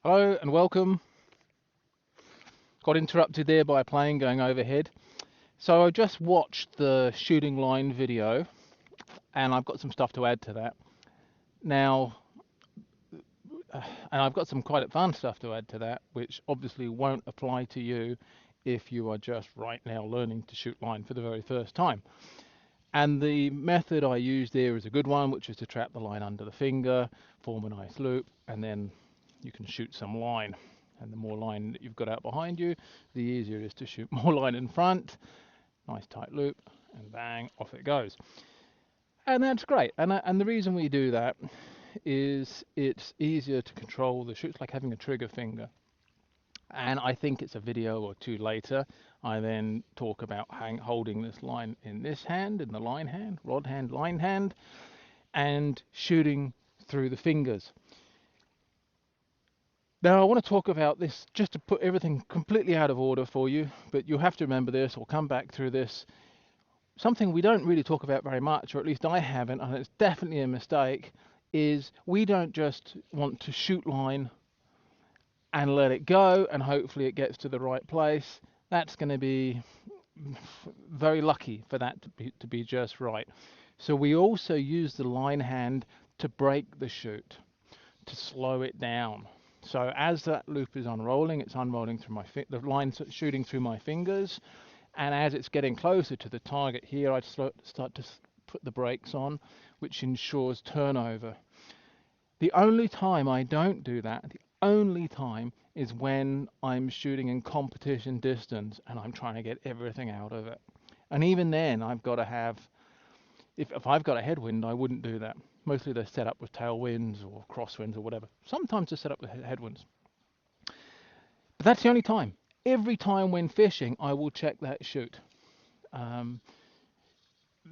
Hello and welcome. Got interrupted there by a plane going overhead. So I just watched the shooting line video and I've got some stuff to add to that. Now, and I've got some quite advanced stuff to add to that, which obviously won't apply to you if you are just right now learning to shoot line for the very first time. And the method I use there is a good one, which is to trap the line under the finger, form a nice loop, and then you can shoot some line. And the more line that you've got out behind you, the easier it is to shoot more line in front. Nice tight loop, and bang, off it goes. And that's great. And the reason we do that is it's easier to control the shoot. It's like having a trigger finger. And I think it's a video or two later, I then talk about holding this line in this hand, in the line hand, rod hand, line hand, and shooting through the fingers. Now, I want to talk about this just to put everything completely out of order for you, but you'll have to remember this. We'll come back through this. Something we don't really talk about very much, or at least I haven't, and it's definitely a mistake, is we don't just want to shoot line and let it go and hopefully it gets to the right place. That's going to be very lucky for that to be just right. So we also use the line hand to break the shoot, to slow it down. So as that loop is unrolling, it's unrolling through the line's shooting through my fingers, and as it's getting closer to the target here, I start to put the brakes on, which ensures turnover. The only time I don't do that, the only time, is when I'm shooting in competition distance and I'm trying to get everything out of it. And even then, I've got to have, if I've got a headwind, I wouldn't do that. Mostly they're set up with tailwinds or crosswinds or whatever. Sometimes they're set up with headwinds. But that's the only time. Every time when fishing, I will check that shoot.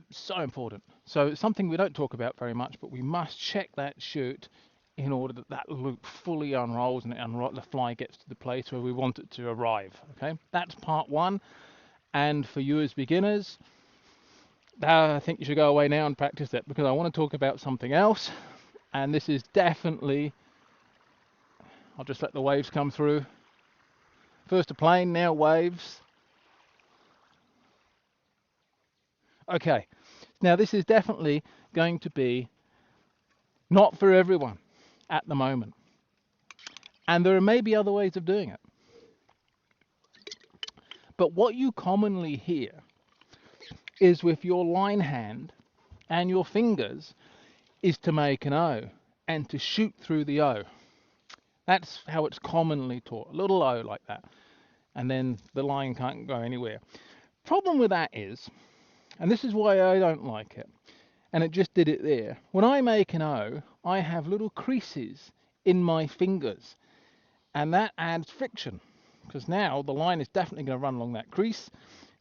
So important. So it's something we don't talk about very much, but we must check that shoot in order that that loop fully unrolls and the fly gets to the place where we want it to arrive. Okay, that's part one. And for you as beginners, I think you should go away now and practice that, because I want to talk about something else. And this is definitely, I'll just let the waves come through. First a plane, now waves. Okay, now this is definitely going to be not for everyone at the moment. And there may be other ways of doing it. But what you commonly hear is with your line hand and your fingers is to make an O and to shoot through the O. That's how it's commonly taught, a little O like that. And then the line can't go anywhere. Problem with that is, and this is why I don't like it, and it just did it there. When I make an O, I have little creases in my fingers, and that adds friction, because now the line is definitely going to run along that crease,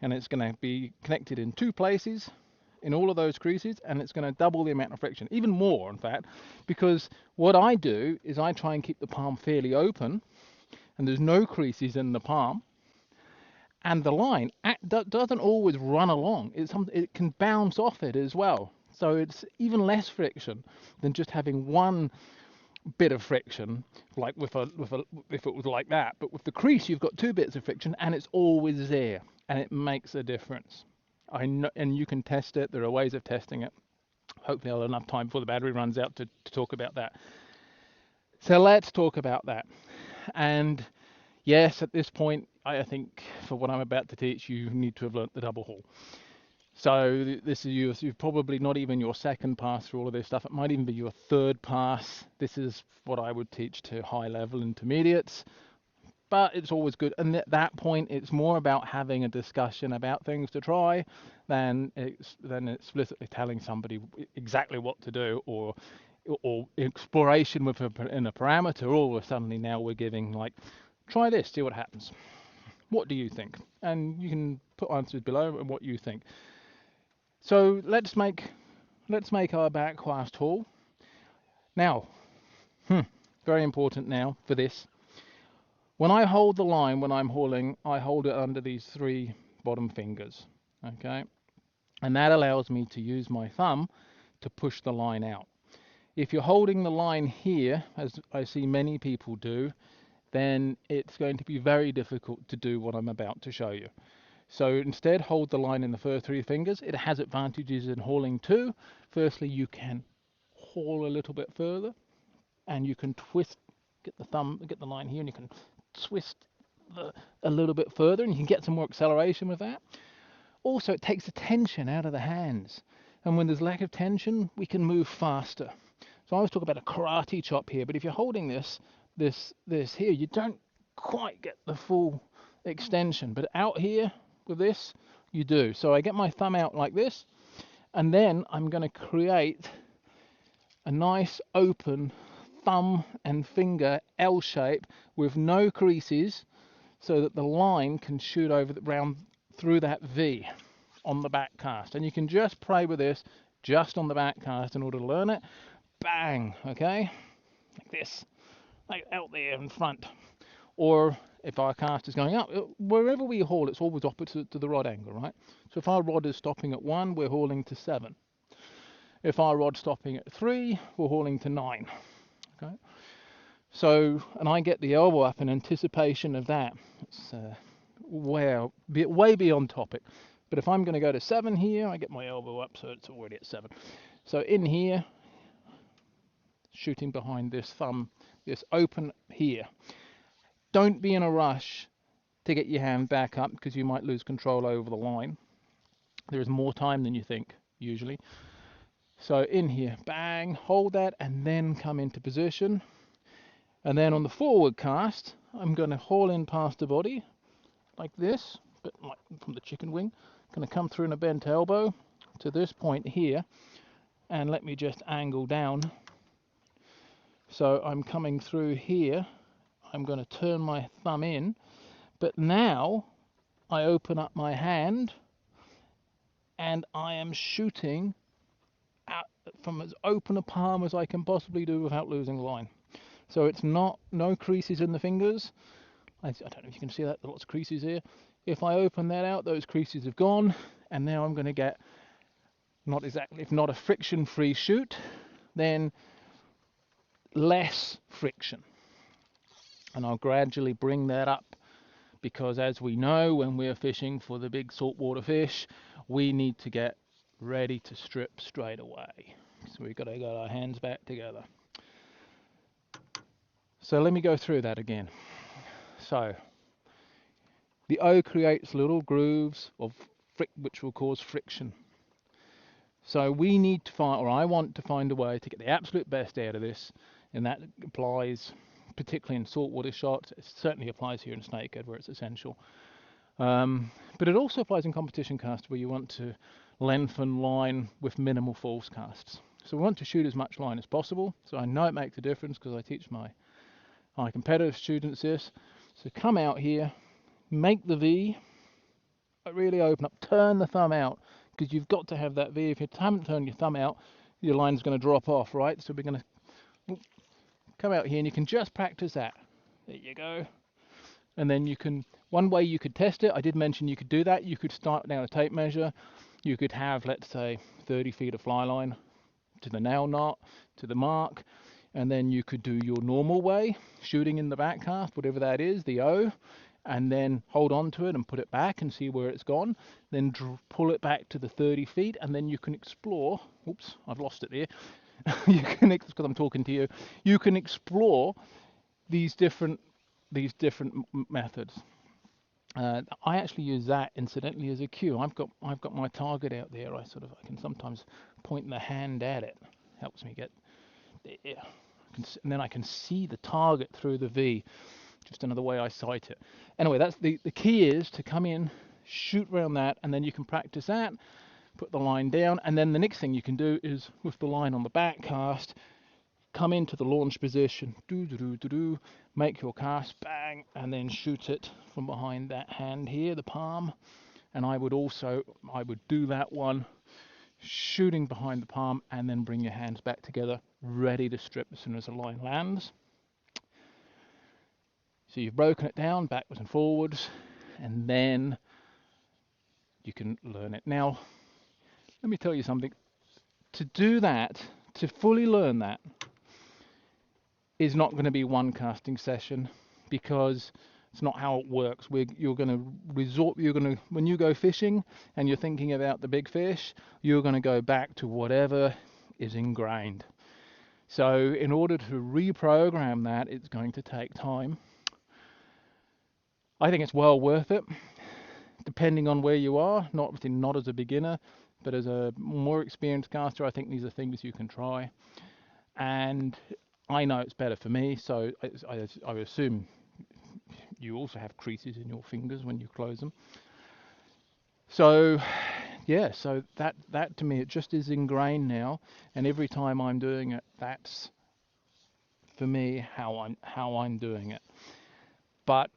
and it's going to be connected in two places, in all of those creases, and it's going to double the amount of friction, even more in fact, because what I do is I try and keep the palm fairly open, and there's no creases in the palm, and the line doesn't always run along. It can bounce off it as well. So it's even less friction than just having one bit of friction, like if it was like that. But with the crease, you've got two bits of friction, and it's always there, and it makes a difference. I know, and you can test it. There are ways of testing it. Hopefully, I'll have enough time before the battery runs out to talk about that. So let's talk about that. And yes, at this point, I think for what I'm about to teach, you need to have learnt the double haul. So this is you're probably not even your second pass through all of this stuff. It might even be your third pass. This is what I would teach to high-level intermediates. But it's always good. And at that point, it's more about having a discussion about things to try than explicitly telling somebody exactly what to do, or exploration in a parameter. All of a sudden now we're giving, like, try this, see what happens. What do you think? And you can put answers below and what you think. So let's make our backcast haul. Now, very important now for this. When I hold the line, when I'm hauling, I hold it under these three bottom fingers, okay? And that allows me to use my thumb to push the line out. If you're holding the line here, as I see many people do, then it's going to be very difficult to do what I'm about to show you. So instead, hold the line in the first 3 fingers. It has advantages in hauling too. Firstly, you can haul a little bit further, and you can twist, get the line here, and you can twist a little bit further, and you can get some more acceleration with that. Also, it takes the tension out of the hands, and when there's lack of tension, we can move faster. So I was talking about a karate chop here, but if you're holding this here, you don't quite get the full extension, but out here with this, you do. So I get my thumb out like this, and then I'm going to create a nice open thumb and finger L shape with no creases, so that the line can shoot over round through that V on the back cast. And you can just play with this just on the back cast in order to learn it. Bang, okay, like this, like out there in front. Or if our cast is going up, wherever we haul, it's always opposite to the rod angle, right? So if our rod is stopping at 1, we're hauling to 7. If our rod's stopping at 3, we're hauling to 9. Okay. So, and I get the elbow up in anticipation of that. It's way beyond topic. But if I'm going to go to 7 here, I get my elbow up, so it's already at 7. So in here, shooting behind this thumb, this open here. Don't be in a rush to get your hand back up, because you might lose control over the line. There is more time than you think, usually. So in here, bang, hold that, and then come into position. And then on the forward cast, I'm going to haul in past the body, like this, but like from the chicken wing. Going to come through in a bent elbow to this point here, and let me just angle down. So I'm coming through here. I'm going to turn my thumb in, but now I open up my hand, and I am shooting out from as open a palm as I can possibly do without losing the line. So it's no creases in the fingers. I don't know if you can see that, there's lots of creases here. If I open that out, those creases have gone, and now I'm going to get, not exactly, if not a friction-free shoot, then less friction. And I'll gradually bring that up, because as we know, when we're fishing for the big saltwater fish, we need to get ready to strip straight away. So we've got to get our hands back together. So let me go through that again. So the O creates little grooves of which will cause friction. So we need to find, or I want to find a way to get the absolute best out of this, and that applies particularly in saltwater shots. It certainly applies here in snakehead, where it's essential. But it also applies in competition casts, where you want to lengthen line with minimal false casts. So we want to shoot as much line as possible. So I know it makes a difference, because I teach my competitive students this. So come out here, make the V, really open up, turn the thumb out, because you've got to have that V. If you haven't turned your thumb out, your line's going to drop off, right? So we're going to come out here, and you can just practice that. There you go. And then you can, one way you could test it, I did mention you could do that. You could start down a tape measure. You could have, let's say, 30 feet of fly line to the nail knot, to the mark. And then you could do your normal way, shooting in the back cast, whatever that is, the O, and then hold on to it and put it back and see where it's gone. Then pull it back to the 30 feet, and then you can explore. Oops, I've lost it there. You can, because I'm talking to you, you can explore these different methods. I actually use that incidentally as a cue. I've got my target out there. I can sometimes point the hand at it. Helps me get there. And then I can see the target through the V, just another way I sight it. Anyway, that's the key, is to come in, shoot around that, and then you can practice that, put the line down, and then the next thing you can do is, with the line on the back cast, come into the launch position, make your cast, bang, and then shoot it from behind that hand here, the palm. And I would do that one, shooting behind the palm, and then bring your hands back together, ready to strip as soon as the line lands. So you've broken it down backwards and forwards, and then you can learn it. Now, let me tell you something. To do that, to fully learn that, is not going to be one casting session, because it's not how it works. You're going to when you go fishing and you're thinking about the big fish, you're going to go back to whatever is ingrained. So in order to reprogram that, it's going to take time. I think it's well worth it, depending on where you are. Not as a beginner, but as a more experienced caster, I think these are things you can try. And I know it's better for me, so I assume you also have creases in your fingers when you close them. So yeah, so that to me, it just is ingrained now, and every time I'm doing it, that's for me how I'm doing it. But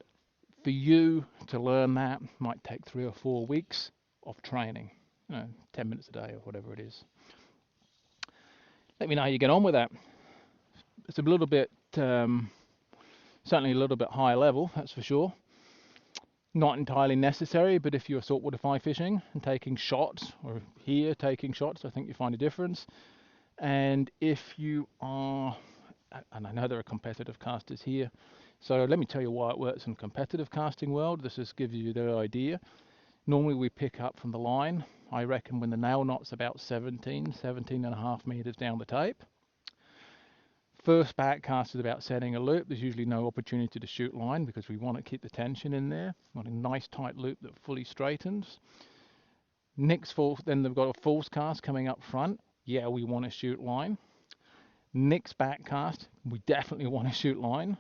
for you to learn that might take 3 or 4 weeks of training, 10 minutes a day or whatever it is. Let me know how you get on with that. It's a little bit, certainly a little bit higher level, that's for sure. Not entirely necessary, but if you're saltwater fly fishing and taking shots, or here taking shots, I think you find a difference. And if you are, and I know there are competitive casters here, so let me tell you why it works in the competitive casting world. This just gives you the idea. Normally we pick up from the line, I reckon when the nail knot's about 17 and a half meters down the tape. First back cast is about setting a loop. There's usually no opportunity to shoot line because we want to keep the tension in there. We want a nice tight loop that fully straightens. Then they've got a false cast coming up front. Yeah, we want to shoot line. Next back cast, we definitely want to shoot line.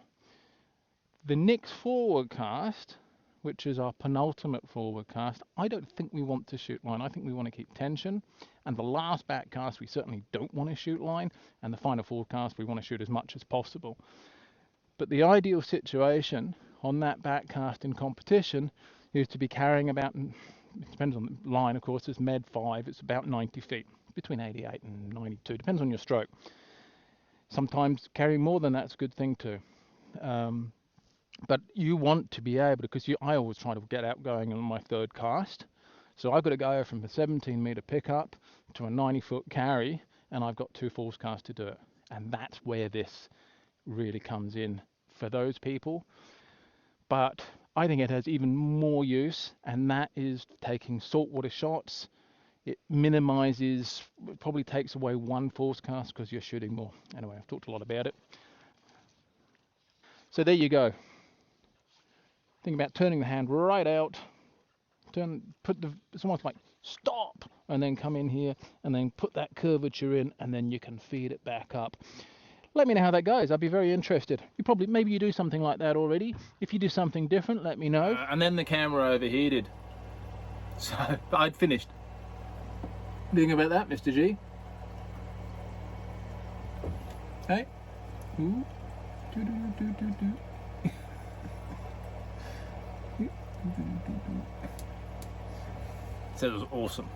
The next forward cast, which is our penultimate forward cast, I don't think we want to shoot line. I think we want to keep tension. And the last back cast, we certainly don't want to shoot line. And the final forward cast, we want to shoot as much as possible. But the ideal situation on that back cast in competition is to be carrying about, it depends on the line, of course, it's Med 5, it's about 90 feet, between 88 and 92, depends on your stroke. Sometimes carrying more than that's a good thing too. But you want to be able to, because I always try to get out going on my third cast. So I've got to go from a 17 meter pickup to a 90 foot carry, and I've got 2 false casts to do it. And that's where this really comes in for those people. But I think it has even more use, and that is taking saltwater shots. It minimizes, it probably takes away 1 false cast because you're shooting more. Anyway, I've talked a lot about it. So there you go. Think about turning the hand right out, it's almost like stop, and then come in here and then put that curvature in, and then you can feed it back up. Let me know how that goes. I'd be very interested. Maybe you do something like that already. If you do something different, let me know. And then the camera overheated. So I'd finished. Thinking about that, Mr. G. Hey? Ooh. So it was awesome.